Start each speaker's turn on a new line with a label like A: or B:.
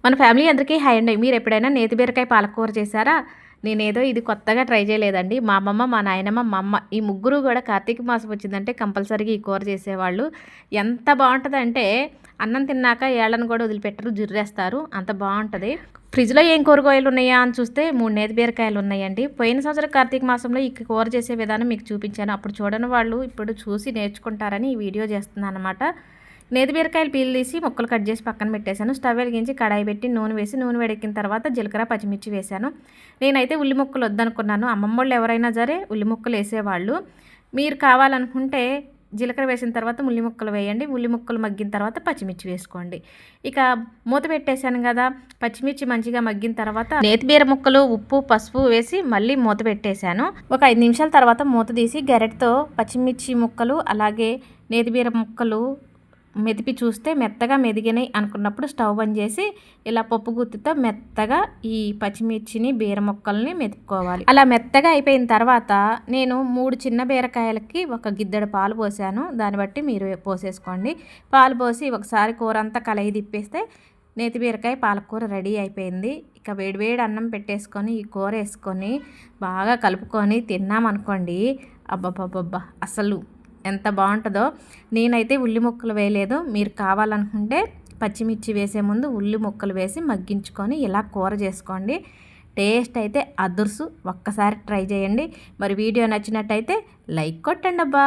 A: మన ఫ్యామిలీ అందరికీ హాయ్ అండి. మీరు ఎప్పుడైనా నేతి బీరకాయ పాలకూర చేశారా? నేనేదో ఇది కొత్తగా ట్రై చేయలేదండి. మా అమ్మమ్మ, మా నాయనమ్మ, మా అమ్మ ఈ ముగ్గురు కూడా కార్తీక మాసం వచ్చిందంటే కంపల్సరీగా ఈ కూర చేసేవాళ్ళు. ఎంత బాగుంటుందంటే అన్నం తిన్నాక ఏళ్ళను కూడా వదిలిపెట్టరు, జుర్రేస్తారు. అంత బాగుంటుంది. ఫ్రిడ్జ్లో ఏం కూరగాయలు ఉన్నాయా అని చూస్తే 3 నేతి బీరకాయలు ఉన్నాయండి. పోయిన సంవత్సరం కార్తీక మాసంలో ఈ కూర చేసే విధానం మీకు చూపించాను. అప్పుడు చూడని వాళ్ళు ఇప్పుడు చూసి నేర్చుకుంటారని ఈ వీడియో చేస్తున్నాను అనమాట. నేతి బీరకాయలు పీల్ తీసి ముక్కలు కట్ చేసి పక్కన పెట్టేశాను. స్టవ్ వెలిగించి కడాయి పెట్టి నూనె వేసి నూనె వేడెక్కిన తర్వాత జీలకర్ర పచ్చిమిర్చి వేశాను. నేనైతే ఉల్లి ముక్కలు వద్దనుకున్నాను. అమ్మమ్మ వాళ్ళు ఎవరైనా సరే ఉల్లి ముక్కలు వేసేవాళ్ళు. మీరు కావాలనుకుంటే జీలకర్ర వేసిన తర్వాత ఉల్లి ముక్కలు వేయండి. ఉల్లి ముక్కలు మగ్గిన తర్వాత పచ్చిమిర్చి వేసుకోండి. ఇక మూత పెట్టేశాను కదా, పచ్చిమిర్చి మంచిగా మగ్గిన తర్వాత నేతి బీర ముక్కలు ఉప్పు పసుపు వేసి మళ్ళీ మూత పెట్టేశాను. ఒక 5 నిమిషాల తర్వాత మూత తీసి గరిటెతో పచ్చిమిర్చి ముక్కలు అలాగే నేతి బీర ముక్కలు మెదిపి చూస్తే మెత్తగా మెదిగినాయి అనుకున్నప్పుడు స్టవ్ బంద్ చేసి ఇలా పప్పు గుత్తితో మెత్తగా ఈ పచ్చిమిర్చిని బీర ముక్కల్ని మెతుక్కోవాలి. అలా మెత్తగా అయిపోయిన తర్వాత నేను 3 చిన్న బీరకాయలకి ఒక గిద్దెడు పాలు పోసాను. దాన్ని బట్టి మీరు పోసేసుకోండి. పాలు పోసి ఒకసారి కూర అంతా కలయి తిప్పేస్తే నేతి బీరకాయ పాలకూర రెడీ అయిపోయింది. ఇక వేడివేడి అన్నం పెట్టేసుకొని ఈ కూర వేసుకొని బాగా కలుపుకొని తిన్నామనుకోండి, అబ్బబ్బబ్బబ్బా అసలు ఎంత బాగుంటుందో. నేనైతే ఉల్లి ముక్కలు వేయలేదు. మీరు కావాలనుకుంటే పచ్చిమిర్చి వేసే ముందు ఉల్లి ముక్కలు వేసి మగ్గించుకొని ఇలా కూర చేసుకోండి. టేస్ట్ అయితే అదుర్సు. ఒక్కసారి ట్రై చేయండి. మరి వీడియో నచ్చినట్టయితే లైక్ కొట్టండి అబ్బా.